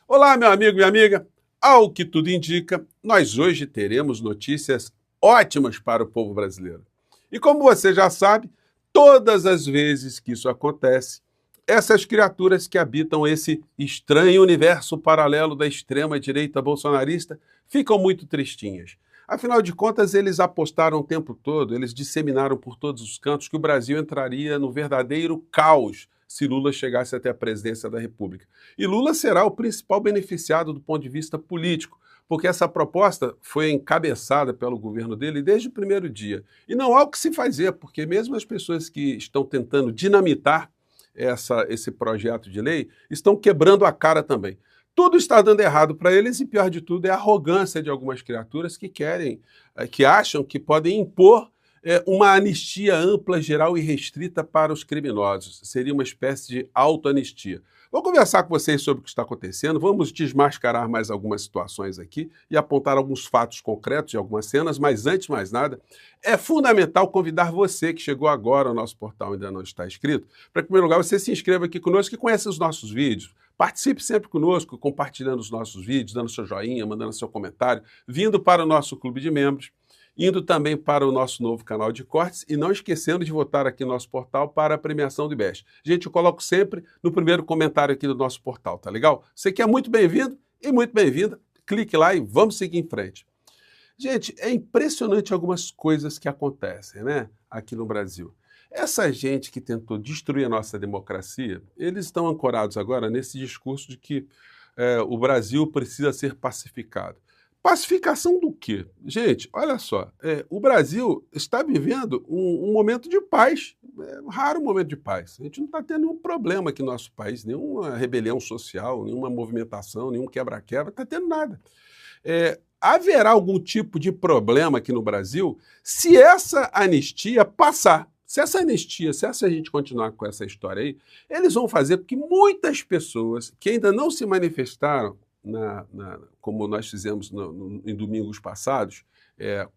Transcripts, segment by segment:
Olá, meu amigo, minha amiga. Ao que tudo indica, nós hoje teremos notícias ótimas para o povo brasileiro. E como você já sabe, todas as vezes que isso acontece, essas criaturas que habitam esse estranho universo paralelo da extrema-direita bolsonarista ficam muito tristinhas. Afinal de contas, eles apostaram o tempo todo, eles disseminaram por todos os cantos que o Brasil entraria no verdadeiro caos se Lula chegasse até a presidência da República. E Lula será o principal beneficiado do ponto de vista político, porque essa proposta foi encabeçada pelo governo dele desde o primeiro dia. E não há o que se fazer, porque mesmo as pessoas que estão tentando dinamitar esse projeto de lei estão quebrando a cara também. Tudo está dando errado para eles e, pior de tudo, é a arrogância de algumas criaturas que que acham que podem impor uma anistia ampla, geral e restrita para os criminosos. Seria uma espécie de autoanistia. Vou conversar com vocês sobre o que está acontecendo, vamos desmascarar mais algumas situações aqui e apontar alguns fatos concretos de algumas cenas, mas antes de mais nada, é fundamental convidar você que chegou agora ao nosso portal e ainda não está inscrito, para, em primeiro lugar, você se inscreva aqui conosco e conheça os nossos vídeos. Participe sempre conosco, compartilhando os nossos vídeos, dando seu joinha, mandando seu comentário, vindo para o nosso clube de membros, indo também para o nosso novo canal de cortes e não esquecendo de votar aqui no nosso portal para a premiação do IBEST. Gente, eu coloco sempre no primeiro comentário aqui do nosso portal, tá legal? Você que é muito bem-vindo e muito bem-vinda, clique lá e vamos seguir em frente. Gente, é impressionante algumas coisas que acontecem, né, aqui no Brasil. Essa gente que tentou destruir a nossa democracia, eles estão ancorados agora nesse discurso de que o Brasil precisa ser pacificado. Pacificação do quê? Gente, olha só, o Brasil está vivendo um momento de paz, um raro momento de paz. A gente não está tendo nenhum problema aqui no nosso país, nenhuma rebelião social, nenhuma movimentação, nenhum quebra-quebra, não está tendo nada. Haverá algum tipo de problema aqui no Brasil se essa anistia passar. Se essa gente continuar com essa história aí, eles vão fazer com que muitas pessoas que ainda não se manifestaram, como nós fizemos em domingos passados,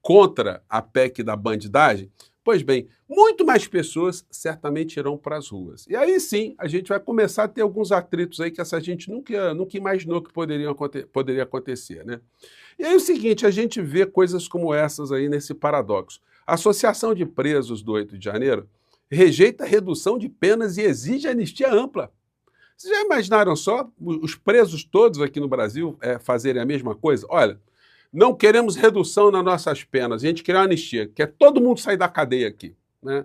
contra a PEC da bandidagem, pois bem, muito mais pessoas certamente irão para as ruas. E aí sim, a gente vai começar a ter alguns atritos aí que essa gente nunca imaginou que poderia acontecer, né? E aí é o seguinte, a gente vê coisas como essas aí nesse paradoxo. A Associação de Presos do 8 de janeiro rejeita a redução de penas e exige anistia ampla. Vocês já imaginaram só os presos todos aqui no Brasil fazerem a mesma coisa? Olha, não queremos redução nas nossas penas, a gente quer uma anistia, quer todo mundo sair da cadeia aqui, né?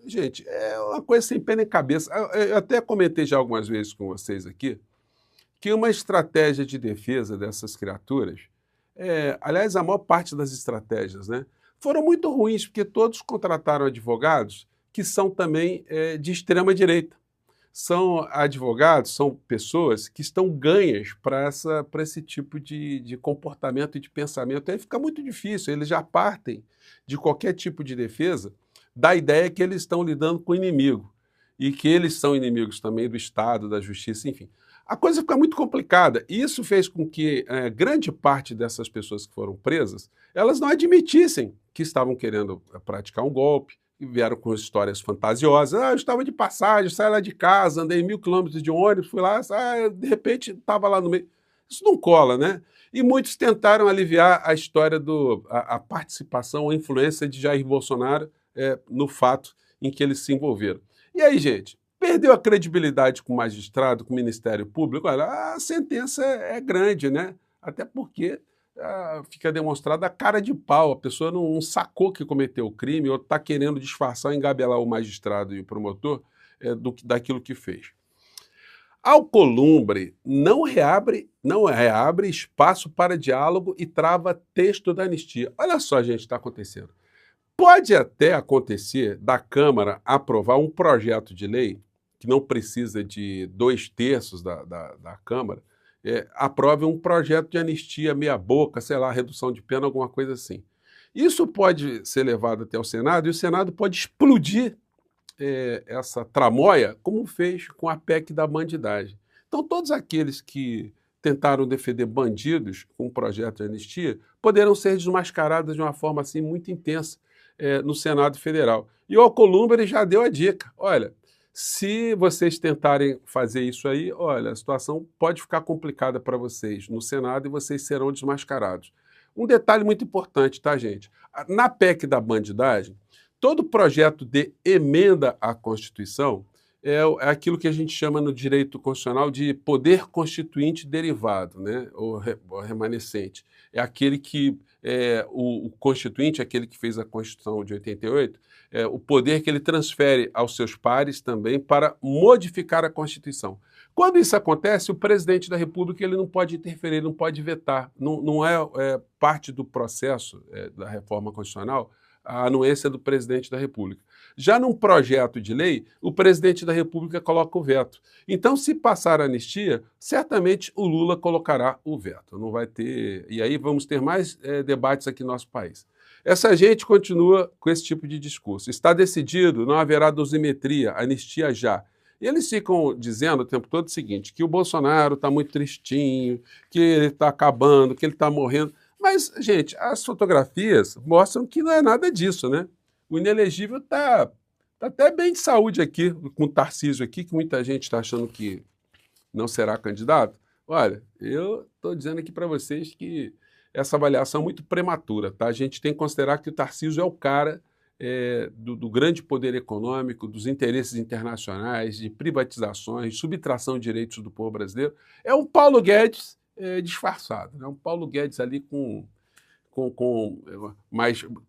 Gente, é uma coisa sem pé nem cabeça. Eu até comentei já algumas vezes com vocês aqui que uma estratégia de defesa dessas criaturas, aliás, a maior parte das estratégias, né, foram muito ruins, porque todos contrataram advogados que são também de extrema-direita. São advogados, são pessoas que estão ganhas para esse tipo de comportamento e de pensamento. Aí fica muito difícil, eles já partem de qualquer tipo de defesa da ideia que eles estão lidando com o inimigo e que eles são inimigos também do Estado, da justiça, enfim. A coisa fica muito complicada. Isso fez com que grande parte dessas pessoas que foram presas, elas não admitissem que estavam querendo praticar um golpe, e vieram com histórias fantasiosas. Eu estava de passagem, saí lá de casa, andei 1.000 quilômetros de ônibus, fui lá, de repente estava lá no meio. Isso não cola, né? E muitos tentaram aliviar a história a participação, a influência de Jair Bolsonaro no fato em que eles se envolveram. E aí, gente, perdeu a credibilidade com o magistrado, com o Ministério Público? Olha, a sentença é grande, né? Até porque fica demonstrada a cara de pau, a pessoa não sacou que cometeu o crime ou está querendo disfarçar, engabelar o magistrado e o promotor daquilo que fez. Alcolumbre não reabre espaço para diálogo e trava texto da anistia. Olha só, gente, está acontecendo. Pode até acontecer da Câmara aprovar um projeto de lei que não precisa de 2/3 da Câmara, aprove um projeto de anistia meia boca, sei lá, redução de pena, alguma coisa assim. Isso pode ser levado até o Senado e o Senado pode explodir essa tramóia, como fez com a PEC da bandidagem. Então, todos aqueles que tentaram defender bandidos com um projeto de anistia poderão ser desmascarados de uma forma assim muito intensa no Senado Federal. E o Alcolumbre já deu a dica. Olha, Se vocês tentarem fazer isso aí, olha, a situação pode ficar complicada para vocês no Senado e vocês serão desmascarados. Um detalhe muito importante, tá, gente? Na PEC da bandidagem, todo projeto de emenda à Constituição é aquilo que a gente chama no direito constitucional de poder constituinte derivado, né? Ou remanescente. É aquele que o constituinte, aquele que fez a Constituição de 88, o poder que ele transfere aos seus pares também para modificar a Constituição. Quando isso acontece, o presidente da República ele não pode interferir, não pode vetar. Não é parte do processo da reforma constitucional a anuência do presidente da República. Já num projeto de lei, o presidente da República coloca o veto. Então, se passar a anistia, certamente o Lula colocará o veto. Não vai ter. E aí vamos ter mais debates aqui no nosso país. Essa gente continua com esse tipo de discurso. Está decidido, não haverá dosimetria, anistia já. E eles ficam dizendo o tempo todo o seguinte, que o Bolsonaro está muito tristinho, que ele está acabando, que ele está morrendo. Mas, gente, as fotografias mostram que não é nada disso, né? O inelegível está até bem de saúde aqui, com o Tarcísio aqui, que muita gente está achando que não será candidato. Olha, eu estou dizendo aqui para vocês que essa avaliação é muito prematura, tá? A gente tem que considerar que o Tarcísio é o cara do grande poder econômico, dos interesses internacionais, de privatizações, subtração de direitos do povo brasileiro. É um Paulo Guedes disfarçado, né? Um Paulo Guedes ali com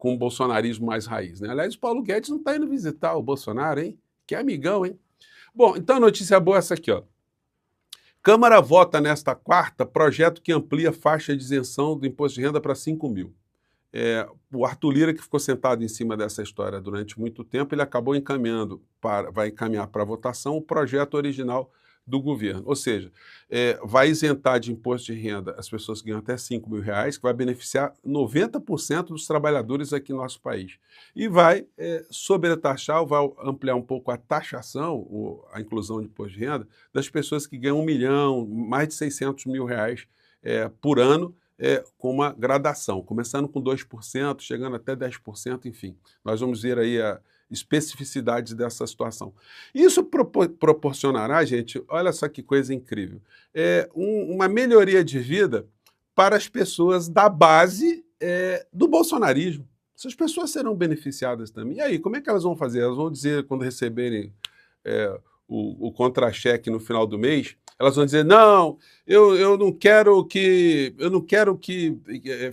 um bolsonarismo mais raiz, né? Aliás, o Paulo Guedes não está indo visitar o Bolsonaro, hein? Que amigão, hein? Bom, então a notícia boa é essa aqui, ó. Câmara vota nesta quarta projeto que amplia a faixa de isenção do imposto de renda para 5 mil. O Arthur Lira, que ficou sentado em cima dessa história durante muito tempo, ele acabou vai encaminhar para votação o projeto original do governo. Ou seja, vai isentar de imposto de renda as pessoas que ganham até 5 mil reais, que vai beneficiar 90% dos trabalhadores aqui no nosso país. E vai sobretaxar, vai ampliar um pouco a taxação, a inclusão de imposto de renda, das pessoas que ganham 1 milhão, mais de 600 mil reais por ano, com uma gradação, começando com 2%, chegando até 10%, enfim. Nós vamos ver aí a especificidades dessa situação. Isso proporcionará, gente, olha só que coisa incrível, uma melhoria de vida para as pessoas da base do bolsonarismo. Essas pessoas serão beneficiadas também. E aí, como é que elas vão fazer? Elas vão dizer, quando receberem o contra-cheque no final do mês, elas vão dizer, não, eu não quero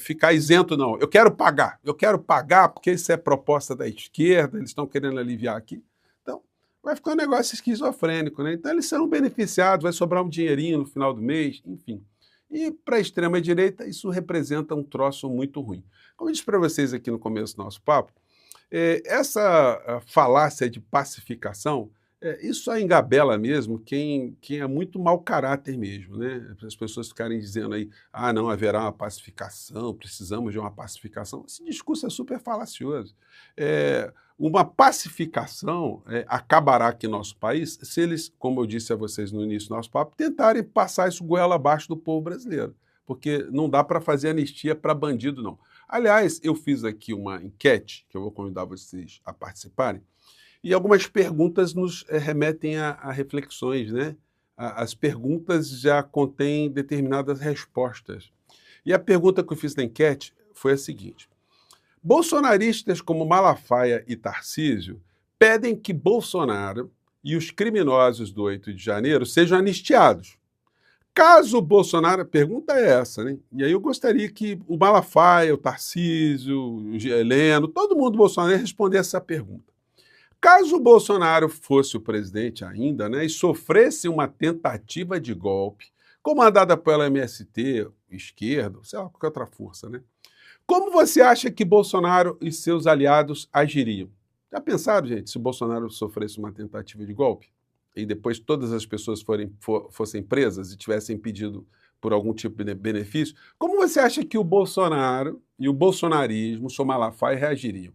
ficar isento, não. Eu quero pagar porque isso é proposta da esquerda, eles estão querendo aliviar aqui. Então, vai ficar um negócio esquizofrênico, né? Então, eles serão beneficiados, vai sobrar um dinheirinho no final do mês, enfim. E para a extrema-direita, isso representa um troço muito ruim. Como eu disse para vocês aqui no começo do nosso papo, essa falácia de pacificação, isso só engabela mesmo quem é muito mau caráter mesmo, né? As pessoas ficarem dizendo aí, não haverá uma pacificação, precisamos de uma pacificação. Esse discurso é super falacioso. Uma pacificação acabará aqui no nosso país se eles, como eu disse a vocês no início do nosso papo, tentarem passar isso goela abaixo do povo brasileiro, porque não dá para fazer anistia para bandido, não. Aliás, eu fiz aqui uma enquete, que eu vou convidar vocês a participarem, e algumas perguntas nos remetem a reflexões, né? As perguntas já contêm determinadas respostas. E a pergunta que eu fiz na enquete foi a seguinte: bolsonaristas como Malafaia e Tarcísio pedem que Bolsonaro e os criminosos do 8 de janeiro sejam anistiados. Caso o Bolsonaro... A pergunta é essa, né? E aí eu gostaria que o Malafaia, o Tarcísio, o Heleno, todo mundo do Bolsonaro respondesse essa pergunta. Caso o Bolsonaro fosse o presidente ainda, né, e sofresse uma tentativa de golpe, comandada pela MST, esquerda, sei lá, qualquer outra força, né? Como você acha que Bolsonaro e seus aliados agiriam? Já pensaram, gente, se o Bolsonaro sofresse uma tentativa de golpe e depois todas as pessoas fossem presas e tivessem pedido por algum tipo de benefício? Como você acha que o Bolsonaro e o bolsonarismo, o seu Malafaia, reagiriam?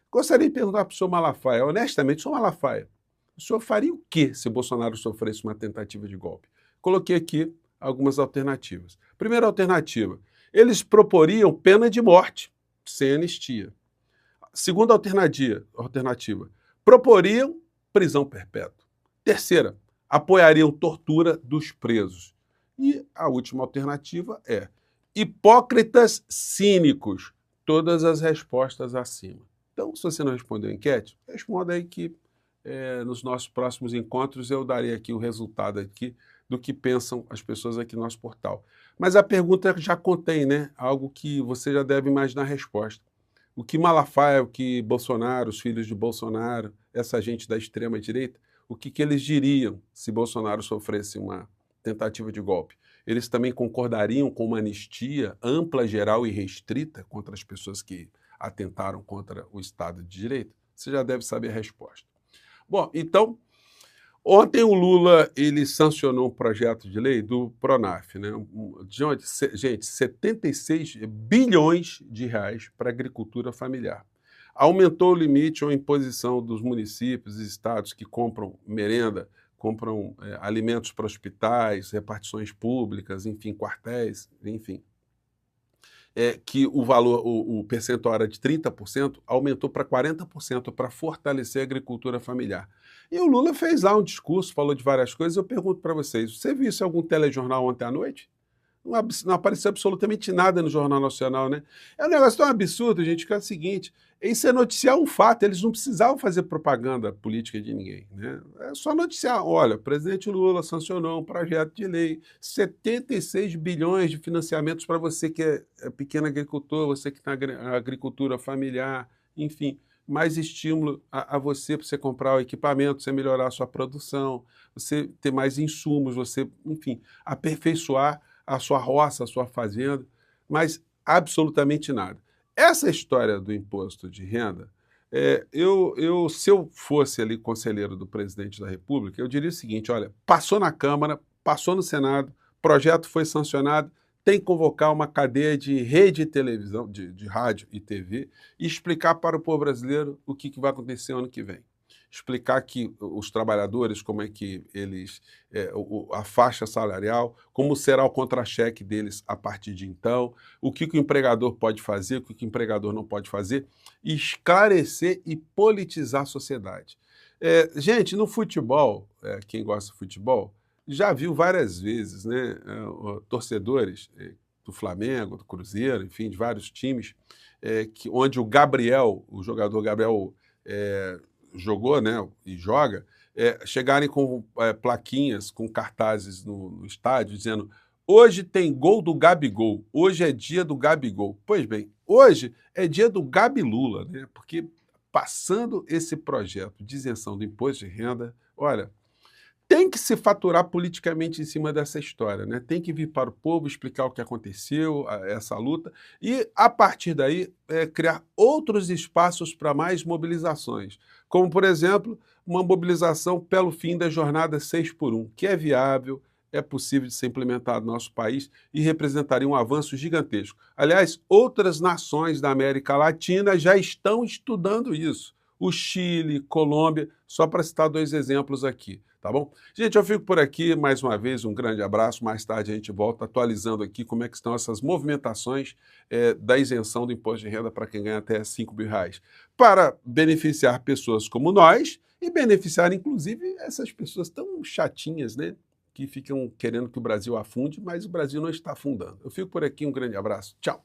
Gostaria de perguntar para o senhor Malafaia, honestamente, senhor Malafaia, o senhor faria o quê se Bolsonaro sofresse uma tentativa de golpe? Coloquei aqui algumas alternativas. Primeira alternativa, eles proporiam pena de morte, sem anistia. Segunda alternativa, proporiam prisão perpétua. Terceira, apoiariam tortura dos presos. E a última alternativa é hipócritas cínicos. Todas as respostas acima. Então, se você não respondeu a enquete, responda aí que nos nossos próximos encontros eu darei aqui o resultado aqui do que pensam as pessoas aqui no nosso portal. Mas a pergunta já contém, né, algo que você já deve imaginar a resposta. O que Malafaia, o que Bolsonaro, os filhos de Bolsonaro, essa gente da extrema-direita, o que eles diriam se Bolsonaro sofresse uma tentativa de golpe? Eles também concordariam com uma anistia ampla, geral e restrita contra as pessoas que atentaram contra o Estado de Direito? Você já deve saber a resposta. Bom, então, ontem o Lula ele sancionou um projeto de lei do Pronaf, né? Gente, 76 bilhões de reais para a agricultura familiar. Aumentou o limite ou imposição dos municípios e estados que compram merenda, compram alimentos para hospitais, repartições públicas, enfim, quartéis, enfim. Que o valor, o percentual era de 30%, aumentou para 40% para fortalecer a agricultura familiar. E o Lula fez lá um discurso, falou de várias coisas. Eu pergunto para vocês, você viu isso em algum telejornal ontem à noite? Não apareceu absolutamente nada no Jornal Nacional, né? É um negócio tão absurdo, gente, que é o seguinte, isso é noticiar um fato, eles não precisavam fazer propaganda política de ninguém, né? É só noticiar, olha, o presidente Lula sancionou um projeto de lei, 76 bilhões de financiamentos para você que é pequeno agricultor, você que está na agricultura familiar, enfim, mais estímulo a você para você comprar o equipamento, você melhorar a sua produção, você ter mais insumos, você, enfim, aperfeiçoar a sua roça, a sua fazenda, mas absolutamente nada. Essa história do imposto de renda, se eu fosse ali conselheiro do presidente da República, eu diria o seguinte, olha, passou na Câmara, passou no Senado, projeto foi sancionado, tem que convocar uma cadeia de rede de televisão, de rádio e TV, e explicar para o povo brasileiro o que vai acontecer ano que vem. Explicar que os trabalhadores, como é que eles, a faixa salarial, como será o contra-cheque deles a partir de então, o que o empregador pode fazer, o que o empregador não pode fazer, esclarecer e politizar a sociedade. Gente, no futebol, quem gosta de futebol, já viu várias vezes, né, torcedores do Flamengo, do Cruzeiro, enfim, de vários times, onde o jogador Gabriel jogou, né, e joga, chegarem com plaquinhas, com cartazes no estádio, dizendo hoje tem gol do Gabigol, hoje é dia do Gabigol. Pois bem, hoje é dia do Gabilula, né, porque passando esse projeto de isenção do imposto de renda, olha, tem que se faturar politicamente em cima dessa história, né? Tem que vir para o povo explicar o que aconteceu, essa luta, e, a partir daí, criar outros espaços para mais mobilizações. Como, por exemplo, uma mobilização pelo fim da jornada 6x1, que é viável, é possível de ser implementado no nosso país e representaria um avanço gigantesco. Aliás, outras nações da América Latina já estão estudando isso. O Chile, Colômbia, só para citar dois exemplos aqui. Tá bom? Gente, eu fico por aqui, mais uma vez, um grande abraço, mais tarde a gente volta atualizando aqui como é que estão essas movimentações da isenção do imposto de renda para quem ganha até 5 mil reais, para beneficiar pessoas como nós e beneficiar, inclusive, essas pessoas tão chatinhas, né, que ficam querendo que o Brasil afunde, mas o Brasil não está afundando. Eu fico por aqui, um grande abraço, tchau!